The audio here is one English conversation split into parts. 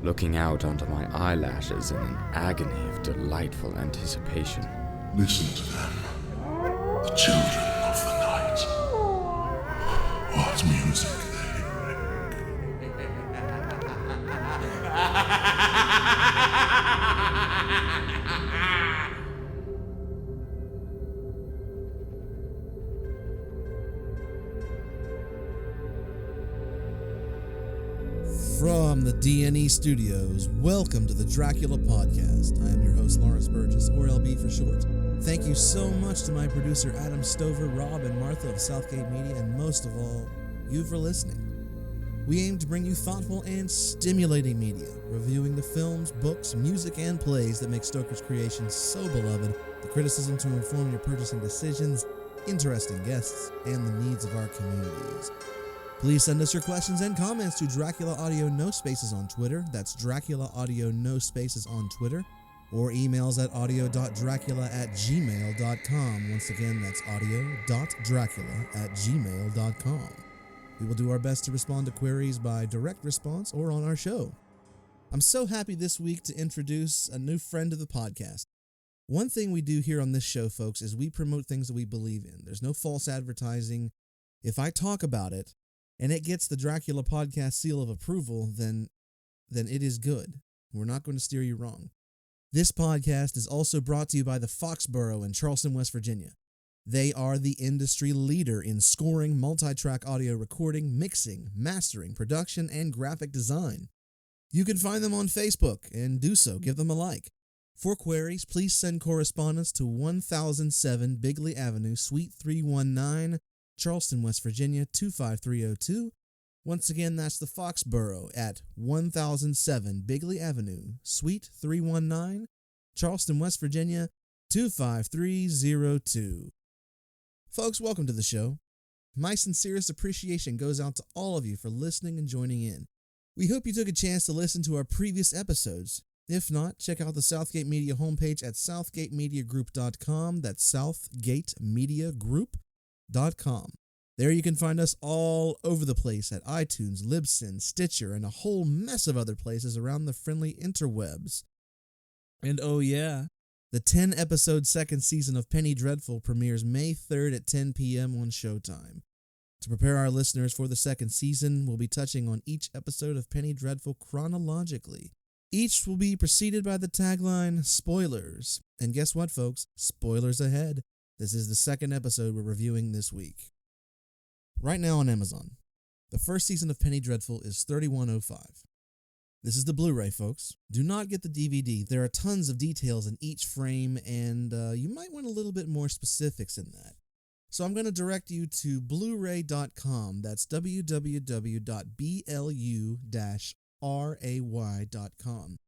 looking out onto my eyelashes in an agony of delightful anticipation. Listen to them, the children of the night. What music they make. From the D&E Studios, welcome to the Dracula Podcast. I am your host, Lawrence Burgess, or LB for short. Thank you so much to my producer, Adam Stover, Rob, and Martha of Southgate Media, and most of all, you for listening. We aim to bring you thoughtful and stimulating media, reviewing the films, books, music, and plays that make Stoker's creations so beloved, the criticism to inform your purchasing decisions, interesting guests, and the needs of our communities. Please send us your questions and comments to Dracula Audio No Spaces on Twitter. That's Dracula Audio No Spaces on Twitter. Or emails at audio.dracula@gmail.com. Once again, that's audio.dracula@gmail.com. We will do our best to respond to queries by direct response or on our show. I'm so happy this week to introduce a new friend of the podcast. One thing we do here on this show, folks, is we promote things that we believe in. There's no false advertising. If I talk about it, and it gets the Dracula Podcast seal of approval, then it is good. We're not going to steer you wrong. This podcast is also brought to you by the Foxborough in Charleston, West Virginia. They are the industry leader in scoring, multi-track audio recording, mixing, mastering, production, and graphic design. You can find them on Facebook, and do so. Give them a like. For queries, please send correspondence to 1007 Bigley Avenue, Suite 319, Charleston, West Virginia, 25302. Once again, that's the Foxborough at 1007 Bigley Avenue, Suite 319, Charleston, West Virginia, 25302. Folks, welcome to the show. My sincerest appreciation goes out to all of you for listening and joining in. We hope you took a chance to listen to our previous episodes. If not, check out the Southgate Media homepage at southgatemediagroup.com. That's southgatemediagroup.com. There you can find us all over the place at iTunes, Libsyn, Stitcher, and a whole mess of other places around the friendly interwebs. And oh yeah, the 10-episode second season of Penny Dreadful premieres May 3rd at 10 p.m. on Showtime. To prepare our listeners for the second season, we'll be touching on each episode of Penny Dreadful chronologically. Each will be preceded by the tagline, Spoilers. And guess what, folks? Spoilers ahead. This is the second episode we're reviewing this week. Right now on Amazon, the first season of Penny Dreadful is $31.05. This is the Blu-ray, folks. Do not get the DVD. There are tons of details in each frame, and you might want a little bit more specifics in that. So I'm going to direct you to Blu-ray.com. That's www.blu-ray.com.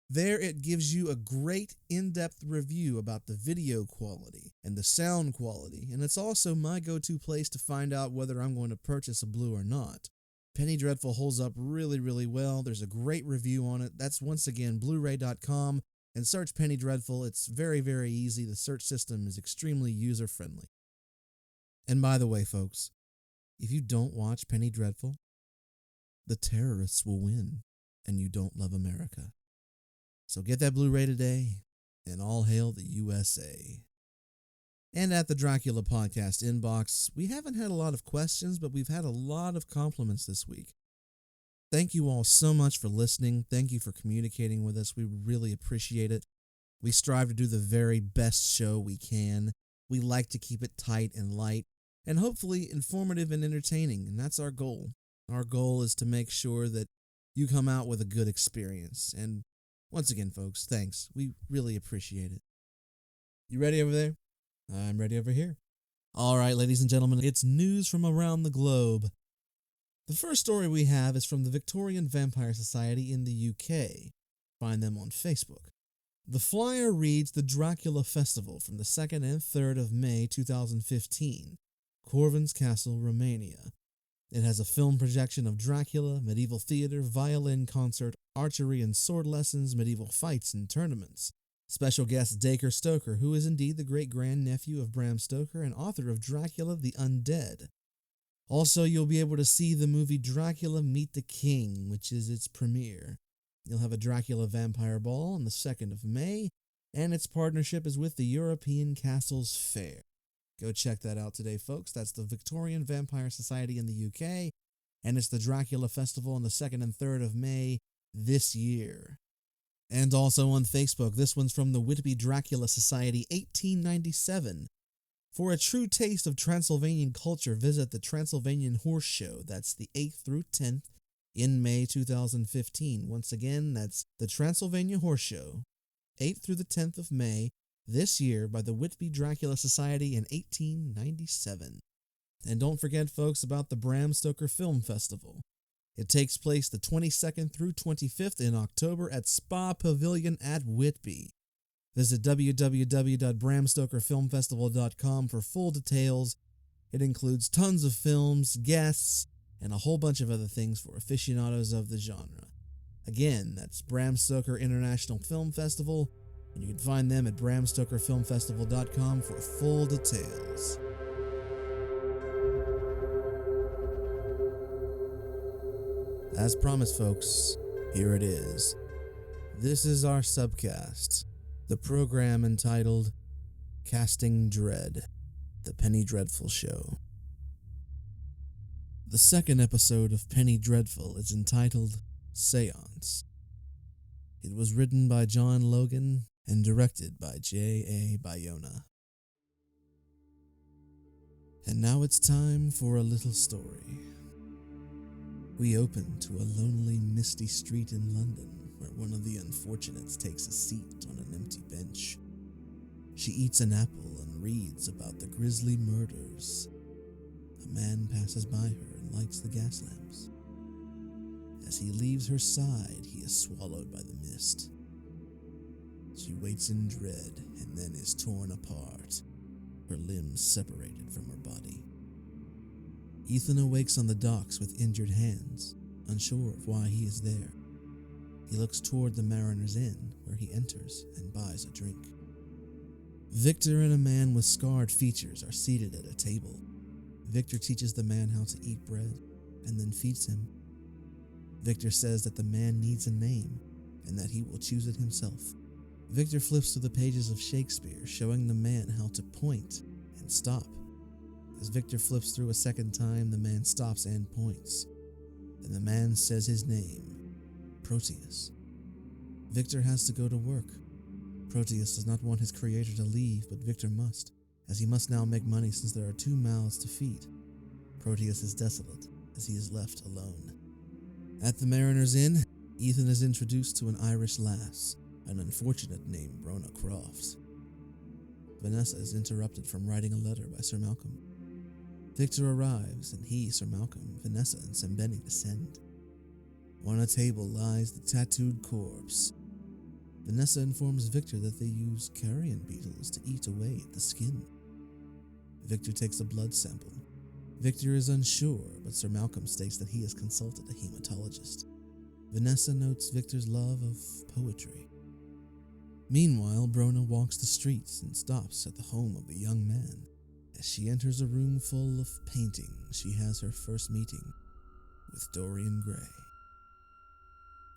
There it gives you a great in-depth review about the video quality and the sound quality, and it's also my go-to place to find out whether I'm going to purchase a Blu or not. Penny Dreadful holds up really, really well. There's a great review on it. That's once again Blu-ray.com, and search Penny Dreadful. It's very, very easy. The search system is extremely user-friendly. And by the way, folks, if you don't watch Penny Dreadful, the terrorists will win, and you don't love America. So get that Blu-ray today, and all hail the USA. And at the Dracula Podcast inbox, we haven't had a lot of questions, but we've had a lot of compliments this week. Thank you all so much for listening. Thank you for communicating with us. We really appreciate it. We strive to do the very best show we can. We like to keep it tight and light, and hopefully informative and entertaining, and that's our goal. Our goal is to make sure that you come out with a good experience, and once again, folks, thanks. We really appreciate it. You ready over there? I'm ready over here. All right, ladies and gentlemen, it's news from around the globe. The first story we have is from the Victorian Vampire Society in the UK. Find them on Facebook. The flyer reads the Dracula Festival from the 2nd and 3rd of May 2015, Corvin's Castle, Romania. It has a film projection of Dracula, medieval theater, violin concert, archery and sword lessons, medieval fights and tournaments. Special guest Dacre Stoker, who is indeed the great-grandnephew of Bram Stoker and author of Dracula the Undead. Also, you'll be able to see the movie Dracula Meet the King, which is its premiere. You'll have a Dracula Vampire Ball on the 2nd of May, and its partnership is with the European Castles Fair. Go check that out today, folks. That's the Victorian Vampire Society in the UK, and it's the Dracula Festival on the 2nd and 3rd of May this year. And also on Facebook, this one's from the Whitby Dracula Society 1897. For a true taste of Transylvanian culture, visit the Transylvanian Horse Show. That's the 8th through 10th in May 2015. Once again, that's the Transylvania Horse Show, 8th through the 10th of May this year by the Whitby Dracula Society in 1897. And don't forget, folks, about the Bram Stoker Film Festival. It takes place the 22nd through 25th in October at Spa Pavilion at Whitby. Visit www.bramstokerfilmfestival.com for full details. It includes tons of films, guests, and a whole bunch of other things for aficionados of the genre. Again, that's Bram Stoker International Film Festival, and you can find them at bramstokerfilmfestival.com for full details. As promised, folks, here it is. This is our subcast, the program entitled Casting Dread, the Penny Dreadful Show. The second episode of Penny Dreadful is entitled Seance. It was written by John Logan and directed by J.A. Bayona. And now it's time for a little story. We open to a lonely, misty street in London where one of the unfortunates takes a seat on an empty bench. She eats an apple and reads about the grisly murders. A man passes by her and lights the gas lamps. As he leaves her side, he is swallowed by the mist. She waits in dread and then is torn apart, her limbs separated from her body. Ethan awakes on the docks with injured hands, unsure of why he is there. He looks toward the Mariner's Inn, where he enters and buys a drink. Victor and a man with scarred features are seated at a table. Victor teaches the man how to eat bread, and then feeds him. Victor says that the man needs a name, and that he will choose it himself. Victor flips through the pages of Shakespeare, showing the man how to point and stop. As Victor flips through a second time, the man stops and points. Then the man says his name, Proteus. Victor has to go to work. Proteus does not want his creator to leave, but Victor must, as he must now make money since there are 2 mouths to feed. Proteus is desolate, as he is left alone. At the Mariner's Inn, Ethan is introduced to an Irish lass, an unfortunate named Brona Crofts. Vanessa is interrupted from writing a letter by Sir Malcolm. Victor arrives, and he, Sir Malcolm, Vanessa, and Sembeni descend. On a table lies the tattooed corpse. Vanessa informs Victor that they use carrion beetles to eat away at the skin. Victor takes a blood sample. Victor is unsure, but Sir Malcolm states that he has consulted a hematologist. Vanessa notes Victor's love of poetry. Meanwhile, Brona walks the streets and stops at the home of a young man. As she enters a room full of paintings, she has her first meeting with Dorian Gray.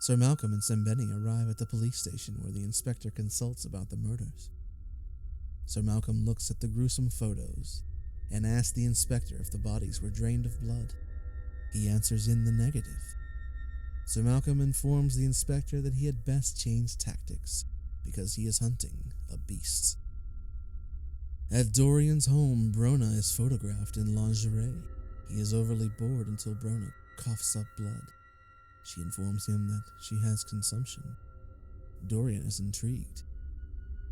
Sir Malcolm and Sembeni arrive at the police station where the inspector consults about the murders. Sir Malcolm looks at the gruesome photos and asks the inspector if the bodies were drained of blood. He answers in the negative. Sir Malcolm informs the inspector that he had best change tactics because he is hunting a beast. At Dorian's home, Brona is photographed in lingerie. He is overly bored until Brona coughs up blood. She informs him that she has consumption. Dorian is intrigued.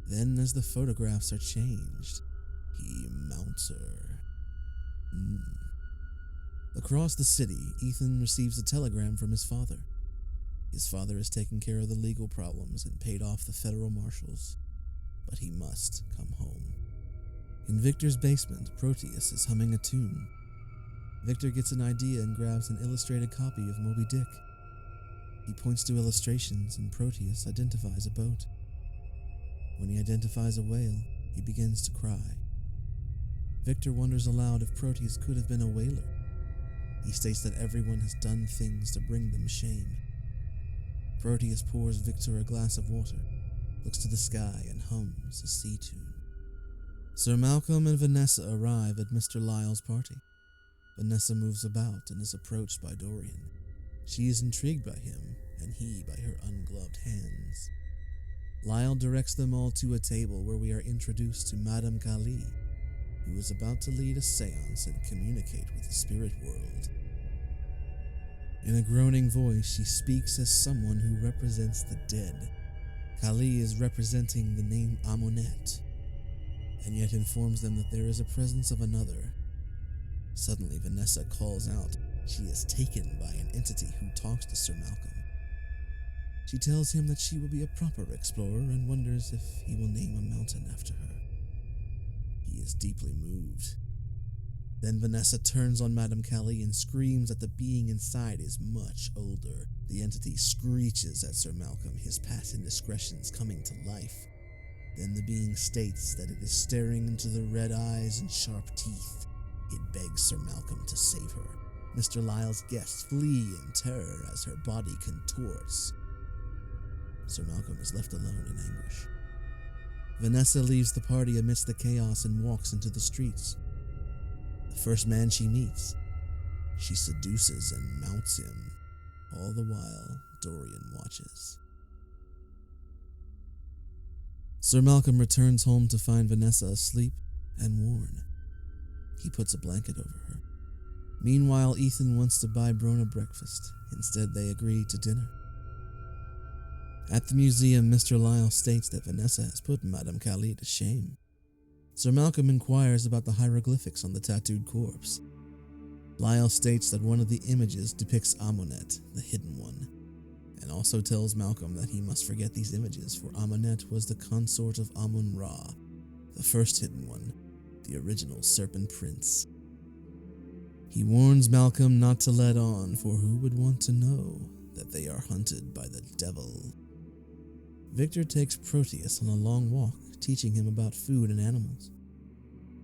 Then, as the photographs are changed, he mounts her. Across the city, Ethan receives a telegram from his father. His father has taken care of the legal problems and paid off the federal marshals, but he must come home. In Victor's basement, Proteus is humming a tune. Victor gets an idea and grabs an illustrated copy of Moby Dick. He points to illustrations and Proteus identifies a boat. When he identifies a whale, he begins to cry. Victor wonders aloud if Proteus could have been a whaler. He states that everyone has done things to bring them shame. Proteus pours Victor a glass of water, looks to the sky, and hums a sea tune. Sir Malcolm and Vanessa arrive at Mr. Lyle's party. Vanessa moves about and is approached by Dorian. She is intrigued by him, and he by her ungloved hands. Lyle directs them all to a table where we are introduced to Madame Kali, who is about to lead a seance and communicate with the spirit world. In a groaning voice, she speaks as someone who represents the dead. Kali is representing the name Amunet, and yet informs them that there is a presence of another. Suddenly, Vanessa calls out she is taken by an entity who talks to Sir Malcolm. She tells him that she will be a proper explorer and wonders if he will name a mountain after her. He is deeply moved. Then Vanessa turns on Madame Kali and screams that the being inside is much older. The entity screeches at Sir Malcolm, his past indiscretions coming to life. Then the being states that it is staring into the red eyes and sharp teeth. It begs Sir Malcolm to save her. Mr. Lyle's guests flee in terror as her body contorts. Sir Malcolm is left alone in anguish. Vanessa leaves the party amidst the chaos and walks into the streets. The first man she meets, she seduces and mounts him. All the while, Dorian watches. Sir Malcolm returns home to find Vanessa asleep and worn. He puts a blanket over her. Meanwhile, Ethan wants to buy Brona breakfast. Instead, they agree to dinner. At the museum, Mr. Lyle states that Vanessa has put Madame Kali to shame. Sir Malcolm inquires about the hieroglyphics on the tattooed corpse. Lyle states that one of the images depicts Amunet, the hidden one, and also tells Malcolm that he must forget these images, for Amunet was the consort of Amun-Ra, the first hidden one, the original Serpent Prince. He warns Malcolm not to let on, for who would want to know that they are hunted by the devil? Victor takes Proteus on a long walk, teaching him about food and animals.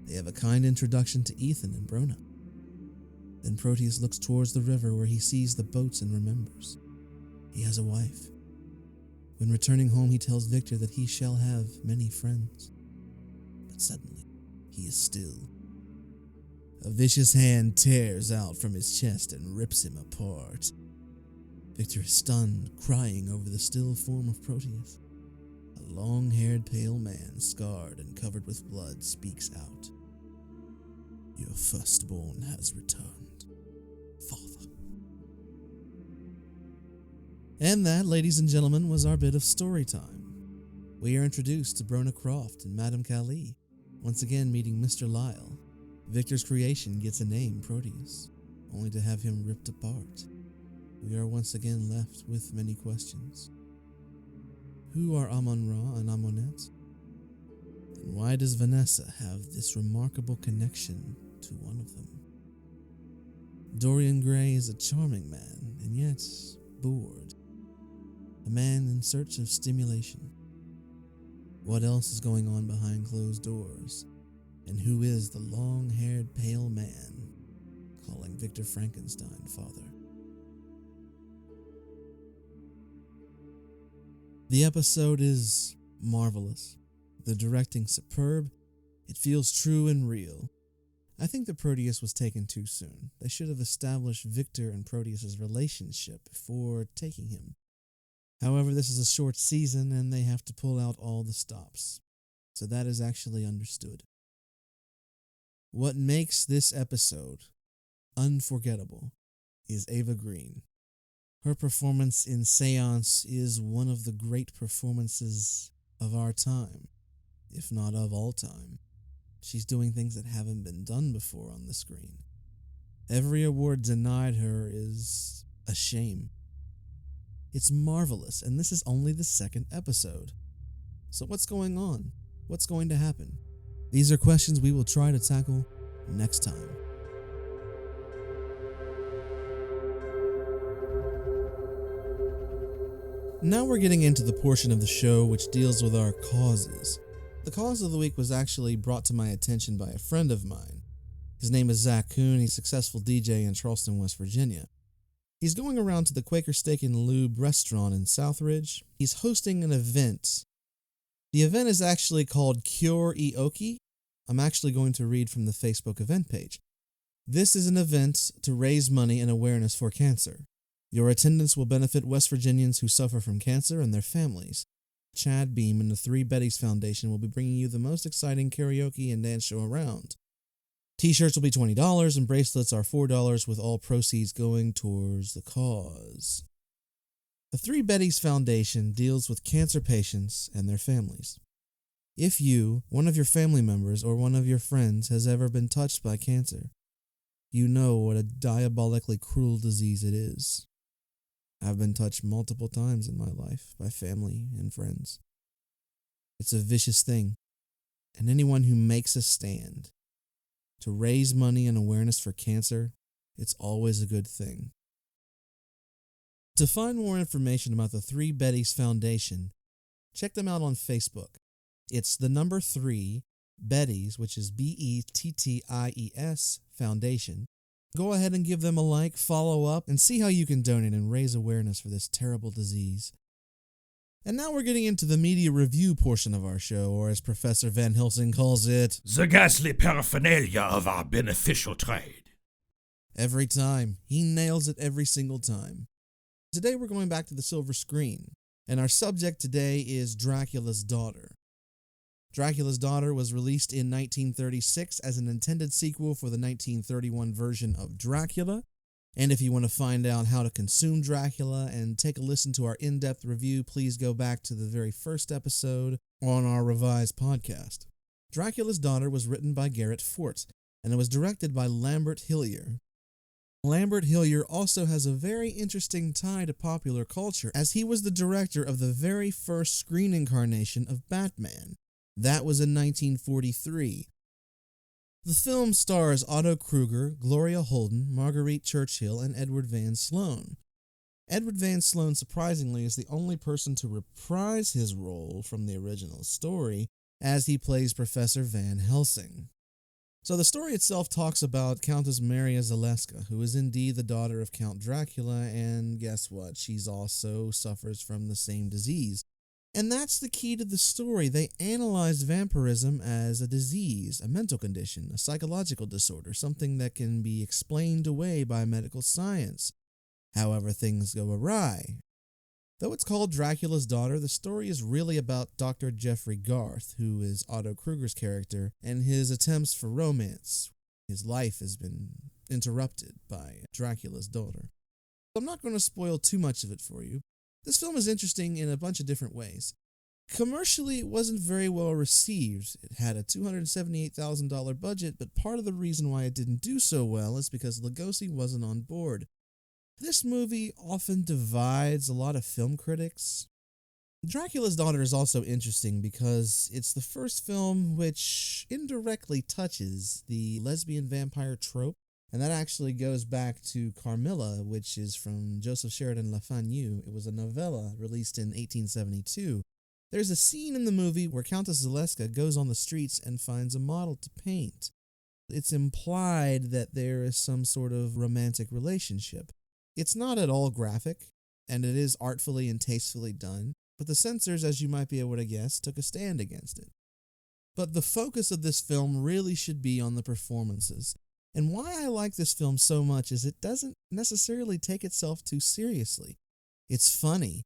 They have a kind introduction to Ethan and Brona. Then Proteus looks towards the river where he sees the boats and remembers. He has a wife. When returning home, he tells Victor that he shall have many friends. But suddenly, he is still. A vicious hand tears out from his chest and rips him apart. Victor is stunned, crying over the still form of Proteus. A long-haired pale man, scarred and covered with blood, speaks out. Your firstborn has returned, Father. And that, ladies and gentlemen, was our bit of story time. We are introduced to Brona Croft and Madame Kali, once again meeting Mr. Lyle. Victor's creation gets a name, Proteus, only to have him ripped apart. We are once again left with many questions. Who are Amun-Ra and Amunet? And why does Vanessa have this remarkable connection to one of them? Dorian Gray is a charming man, and yet bored. A man in search of stimulation. What else is going on behind closed doors? And who is the long-haired pale man calling Victor Frankenstein father? The episode is marvelous. The directing superb. It feels true and real. I think the Proteus was taken too soon. They should have established Victor and Proteus's relationship before taking him. However, this is a short season and they have to pull out all the stops. So that is actually understood. What makes this episode unforgettable is Ava Green. Her performance in Seance is one of the great performances of our time, if not of all time. She's doing things that haven't been done before on the screen. Every award denied her is a shame. It's marvelous, and this is only the second episode. So what's going on? What's going to happen? These are questions we will try to tackle next time. Now we're getting into the portion of the show which deals with our causes. The cause of the week was actually brought to my attention by a friend of mine. His name is Zach Kuhn. He's a successful DJ in Charleston, West Virginia. He's going around to the Quaker Steak and Lube restaurant in Southridge. He's hosting an event. The event is actually called Cure Ioki. I'm actually going to read from the Facebook event page. This is an event to raise money and awareness for cancer. Your attendance will benefit West Virginians who suffer from cancer and their families. Chad Beam and the Three Bettys Foundation will be bringing you the most exciting karaoke and dance show around. T-shirts will be $20 and bracelets are $4, with all proceeds going towards the cause. The Three Bettys Foundation deals with cancer patients and their families. If you, one of your family members, or one of your friends has ever been touched by cancer, you know what a diabolically cruel disease it is. I've been touched multiple times in my life by family and friends. It's a vicious thing, and anyone who makes a stand to raise money and awareness for cancer, it's always a good thing. To find more information about the Three Bettys Foundation, check them out on Facebook. It's the number 3, Bettys, which is Betties Foundation. Go ahead and give them a like, follow up, and see how you can donate and raise awareness for this terrible disease. And now we're getting into the media review portion of our show, or as Professor Van Helsing calls it, the ghastly paraphernalia of our beneficial trade. Every time. He nails it every single time. Today we're going back to the silver screen, and our subject today is Dracula's Daughter. Dracula's Daughter was released in 1936 as an intended sequel for the 1931 version of Dracula. And if you want to find out how to consume Dracula and take a listen to our in-depth review, please go back to the very first episode on our revised podcast. Dracula's Daughter was written by Garrett Fort, and it was directed by Lambert Hillier. Lambert Hillier also has a very interesting tie to popular culture, as he was the director of the very first screen incarnation of Batman. That was in 1943. The film stars Otto Kruger, Gloria Holden, Marguerite Churchill, and Edward Van Sloan. Edward Van Sloan, surprisingly, is the only person to reprise his role from the original story, as he plays Professor Van Helsing. So the story itself talks about Countess Maria Zaleska, who is indeed the daughter of Count Dracula, and guess what? She's also suffers from the same disease. And that's the key to the story. They analyzed vampirism as a disease, a mental condition, a psychological disorder, something that can be explained away by medical science. However, things go awry. Though it's called Dracula's Daughter, the story is really about Dr. Jeffrey Garth, who is Otto Kruger's character, and his attempts for romance. His life has been interrupted by Dracula's daughter. I'm not going to spoil too much of it for you. This film is interesting in a bunch of different ways. Commercially, it wasn't very well received. It had a $278,000 budget, but part of the reason why it didn't do so well is because Lugosi wasn't on board. This movie often divides a lot of film critics. Dracula's Daughter is also interesting because it's the first film which indirectly touches the lesbian vampire trope. And that actually goes back to Carmilla, which is from Joseph Sheridan Le Fanu. It was a novella released in 1872. There's a scene in the movie where Countess Zaleska goes on the streets and finds a model to paint. It's implied that there is some sort of romantic relationship. It's not at all graphic, and it is artfully and tastefully done, but the censors, as you might be able to guess, took a stand against it. But the focus of this film really should be on the performances. And why I like this film so much is it doesn't necessarily take itself too seriously. It's funny,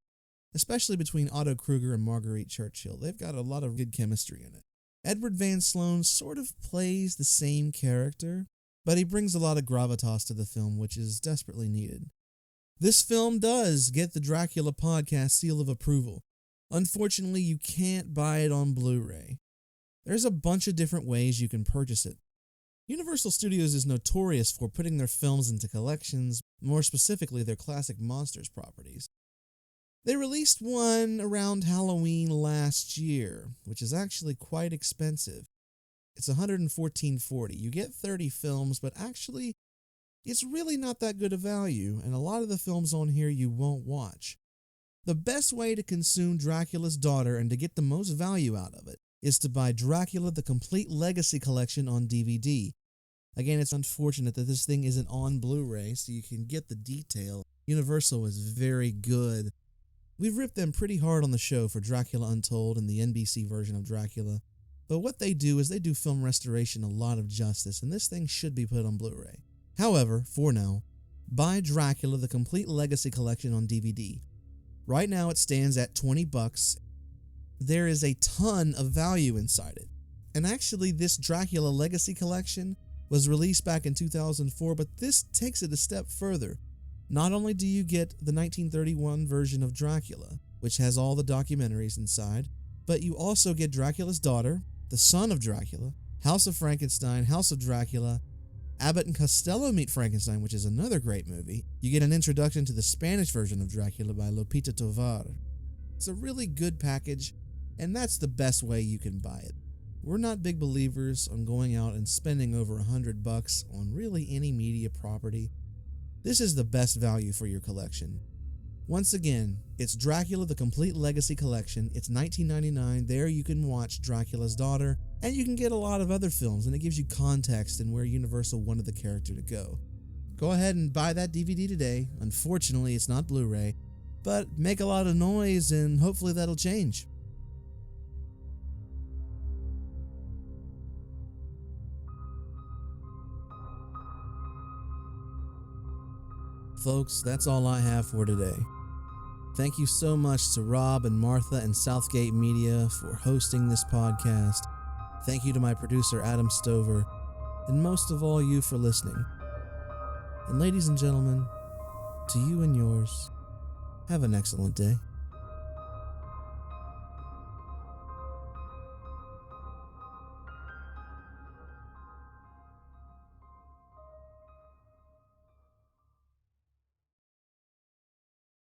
especially between Otto Kruger and Marguerite Churchill. They've got a lot of good chemistry in it. Edward Van Sloan sort of plays the same character, but he brings a lot of gravitas to the film, which is desperately needed. This film does get the Dracula podcast seal of approval. Unfortunately, you can't buy it on Blu-ray. There's a bunch of different ways you can purchase it. Universal Studios is notorious for putting their films into collections, more specifically their classic Monsters properties. They released one around Halloween last year, which is actually quite expensive. It's $114.40. You get 30 films, but actually, it's really not that good a value, and a lot of the films on here you won't watch. The best way to consume Dracula's Daughter and to get the most value out of it is to buy Dracula the Complete Legacy Collection on DVD. Again, it's unfortunate that this thing isn't on Blu-ray, so you can get the detail Universal is very good. We've ripped them pretty hard on the show for Dracula Untold and the NBC version of Dracula, but what they do is they do film restoration a lot of justice, and this thing should be put on Blu-ray. However, for now, buy Dracula the Complete Legacy Collection on DVD. Right now it stands at $20. There is a ton of value inside it. And actually, this Dracula Legacy Collection was released back in 2004, but this takes it a step further. Not only do you get the 1931 version of Dracula, which has all the documentaries inside, but you also get Dracula's Daughter, The Son of Dracula, House of Frankenstein, House of Dracula, Abbott and Costello Meet Frankenstein, which is another great movie. You get an introduction to the Spanish version of Dracula by Lupita Tovar. It's a really good package, and that's the best way you can buy it. We're not big believers on going out and spending over $100 on really any media property. This is the best value for your collection. Once again, it's Dracula the Complete Legacy Collection. It's $19.99. There you can watch Dracula's Daughter, and you can get a lot of other films, and it gives you context and where Universal wanted the character to go. Go ahead and buy that DVD today. Unfortunately, it's not Blu-ray, but make a lot of noise, and hopefully that'll change. Folks, that's all I have for today. Thank you so much to Rob and Martha and Southgate Media for hosting this podcast. Thank you to my producer Adam Stover, and most of all you for listening. And ladies and gentlemen, to you and yours, have an excellent day.